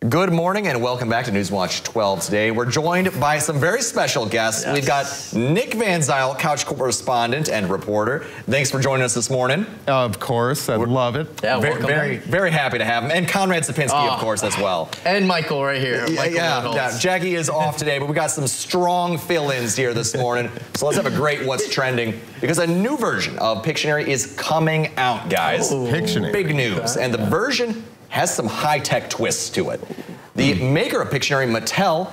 Good morning and welcome back to Newswatch 12 today. We're joined by some very special guests. Yes. We've got Nick Van Zyl, couch correspondent and reporter. Thanks for joining us this morning. Of course, I love it. Yeah, very happy to have him. And Conrad Sapinski, of course, as well. And Michael right here. Yeah, Jackie is off today, but we got some strong fill-ins here this morning. So let's have a great What's Trending, because a new version of Pictionary is coming out, guys. Pictionary. Big news. And the version has some high-tech twists to it. The maker of Pictionary, Mattel,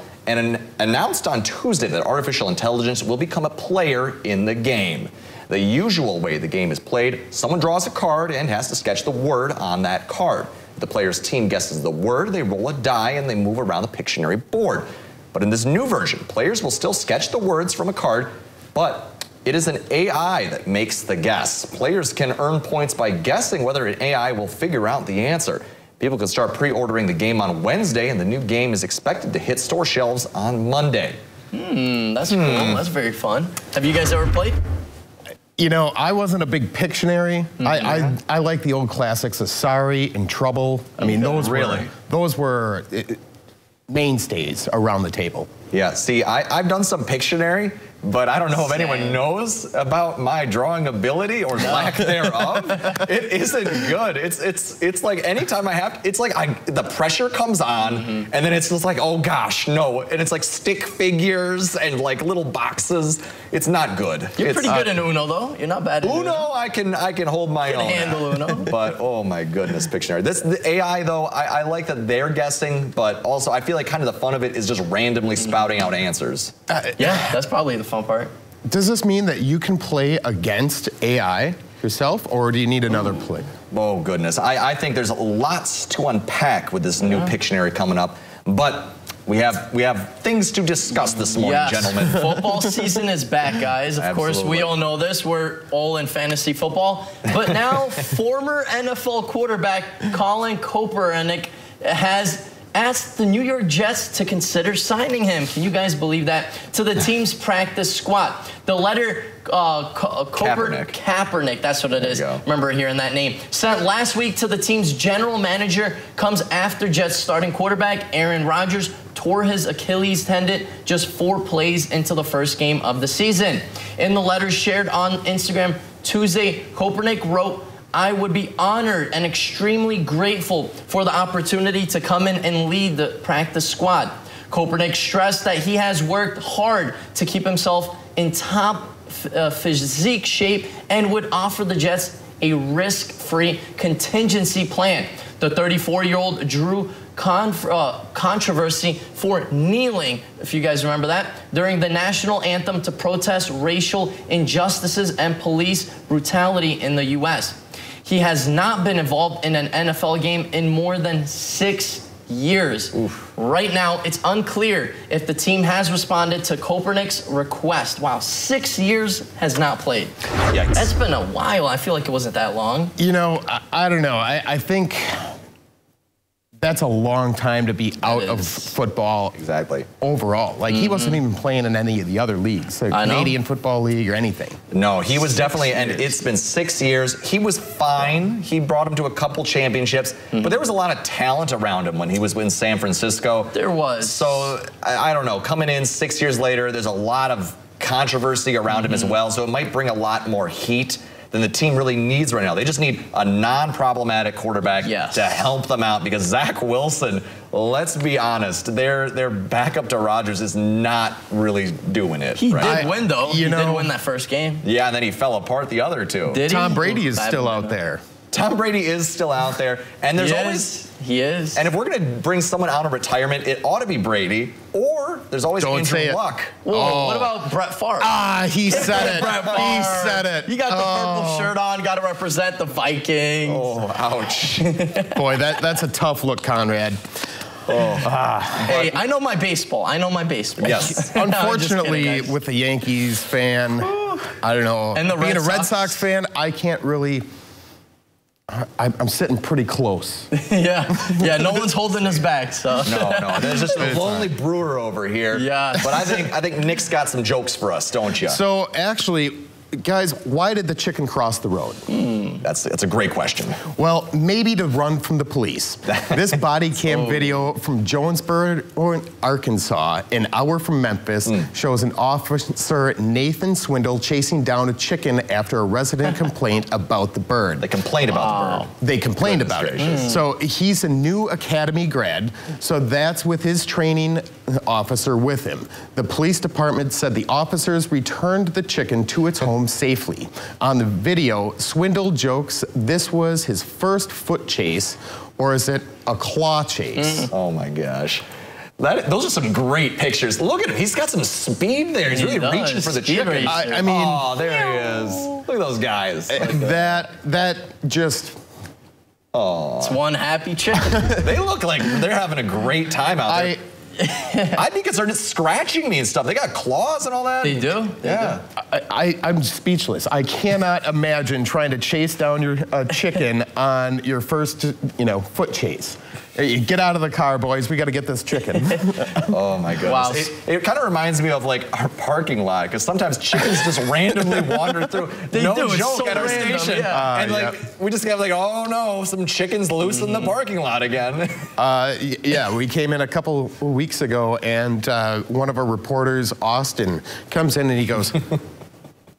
announced on Tuesday that artificial intelligence will become a player in the game. The usual way the game is played, someone draws a card and has to sketch the word on that card. If the player's team guesses the word, they roll a die and they move around the Pictionary board. But in this new version, players will still sketch the words from a card, but it is an AI that makes the guess. Players can earn points by guessing whether an AI will figure out the answer. People can start pre-ordering the game on Wednesday, and the new game is expected to hit store shelves on Monday. That's cool. That's very fun. Have you guys ever played? You know, I wasn't a big Pictionary. I like the old classics of Sorry and Trouble. I mean, those were mainstays around the table. Yeah, see, I've done some Pictionary, but I don't know if anyone knows about my drawing ability or lack thereof. It isn't good. It's like anytime I have, it's like the pressure comes on, and then it's just like, oh gosh, no. And it's like stick figures and like little boxes. It's not good. You're pretty good in Uno, though. You're not bad at Uno. I can hold my own. Handle Uno. But oh my goodness, Pictionary. The AI though, I like that they're guessing, but also I feel like kind of the fun of it is just randomly spouting out answers. Yeah, that's probably the fun part. Does this mean that you can play against AI yourself, or do you need another player? Oh goodness, I think there's lots to unpack with this new Pictionary coming up, but we have things to discuss this morning, gentlemen. Football season is back, guys. Of course, we all know this. We're all in fantasy football. But now, former NFL quarterback Colin Kaepernick has asked the New York Jets to consider signing him. Can you guys believe that? To the team's practice squad. The letter Kaepernick, that's what it is. Remember hearing that name. Sent last week to the team's general manager, comes after Jets starting quarterback Aaron Rodgers tore his Achilles tendon just 4 plays into the first game of the season. In the letter shared on Instagram Tuesday, Kaepernick wrote, "I would be honored and extremely grateful for the opportunity to come in and lead the practice squad." Kaepernick stressed that he has worked hard to keep himself in top physique shape and would offer the Jets a risk-free contingency plan. The 34-year-old drew controversy for kneeling, if you guys remember that, during the national anthem to protest racial injustices and police brutality in the U.S. He has not been involved in an NFL game in more than 6 years. Right now, it's unclear if the team has responded to Kaepernick's request. Wow, 6 years has not played. Yikes. That's been a while. I feel like it wasn't that long. You know, I don't know. I think that's a long time to be out of football. Exactly. Overall. Like, he wasn't even playing in any of the other leagues, like Canadian Football League or anything. No, he was definitely, and it's been 6 years. He was fine. He brought him to a couple championships, but there was a lot of talent around him when he was in San Francisco. There was. So, I don't know, coming in 6 years later, there's a lot of controversy around him as well, so it might bring a lot more heat than the team really needs right now. They just need a non-problematic quarterback to help them out, because Zach Wilson, let's be honest, their backup to Rodgers is not really doing it. He did win, though. He did win that first game. Yeah, and then he fell apart the other two. Tom Brady is still out there. Tom Brady is still out there, and there's always... He is. And if we're going to bring someone out of retirement, it ought to be Brady, or there's always Andrew Luck. Whoa, what about Brett Favre? Ah, he said it. He said it. You got the purple shirt on, got to represent the Vikings. Oh, ouch. Boy, that's a tough look, Conrad. Hey, I know my baseball. Yes. Unfortunately, with a Yankees fan, I don't know. And being a Red Sox fan, I can't really... I'm sitting pretty close. yeah, no one's holding us back, so. No, there's just a lonely brewer over here. Yeah. But I think Nick's got some jokes for us, don't you? So, actually, guys, why did the chicken cross the road? That's a great question. Well, maybe to run from the police. This body cam video from Jonesboro, Arkansas, an hour from Memphis, shows an officer, Nathan Swindle, chasing down a chicken after a resident complained about the bird. They complained about the bird. They complained about it. So he's a new academy grad, so that's with his training officer with him. The police department said the officers returned the chicken to its home safely. On the video, Swindle jokes this was his first foot chase, or is it a claw chase? Oh my gosh. Those are some great pictures. Look at him. He's got some speed there. He's really reaching for the chicken. I mean, oh, there he is. Look at those guys. That just... Oh. It's one happy chicken. They look like they're having a great time out there. I'd be concerned it's scratching me and stuff. They got claws and all that. They do? Yeah. I'm speechless. I cannot imagine trying to chase down your chicken on your first, foot chase. Hey, get out of the car, boys. We got to get this chicken. Oh my goodness. Wow. It kind of reminds me of like our parking lot, because sometimes chickens just randomly wander through. They no do. joke So at our random, station. yeah. And like we just have like, oh no, some chickens loose in the parking lot again. Yeah, we came in a couple weeks ago, and one of our reporters, Austin, comes in and he goes,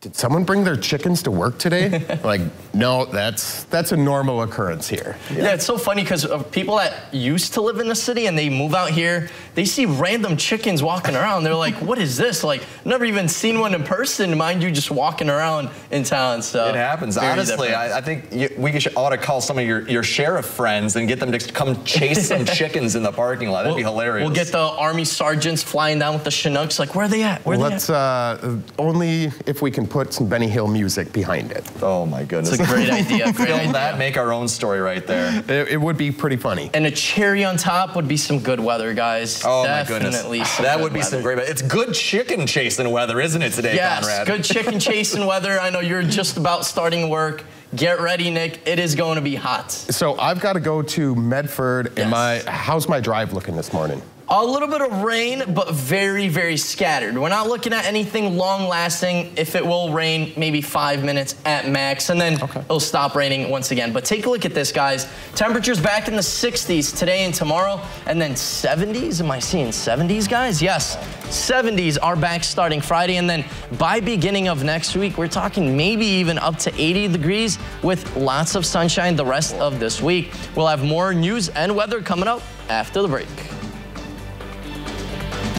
did someone bring their chickens to work today? Like, no, that's a normal occurrence here. Yeah, it's so funny because people that used to live in the city and they move out here, they see random chickens walking around. They're like, what is this? Like, never even seen one in person, mind you, just walking around in town. So it happens. Honestly, I think we ought to call some of your sheriff friends and get them to come chase some chickens in the parking lot. That'd be hilarious. We'll get the Army sergeants flying down with the Chinooks. Like, where are they at? Where are they at? Only if we can put some Benny Hill music behind it. Oh my goodness. It's a great idea. Film that, make our own story right there. It would be pretty funny. And a cherry on top would be some good weather, guys. Oh Definitely my goodness. Some that good would be weather. some great weather. It's good chicken chasing weather, isn't it today, yes, Conrad? Good chicken chasing weather. I know you're just about starting work. Get ready, Nick. It is going to be hot. So I've got to go to Medford. Yes. How's my drive looking this morning? A little bit of rain, but very, very scattered. We're not looking at anything long-lasting. If it will rain, maybe 5 minutes at max, and then it'll stop raining once again. But take a look at this, guys. Temperatures back in the 60s today and tomorrow, and then 70s. Am I seeing 70s, guys? Yes, 70s are back starting Friday, and then by beginning of next week, we're talking maybe even up to 80 degrees with lots of sunshine the rest of this week. We'll have more news and weather coming up after the break.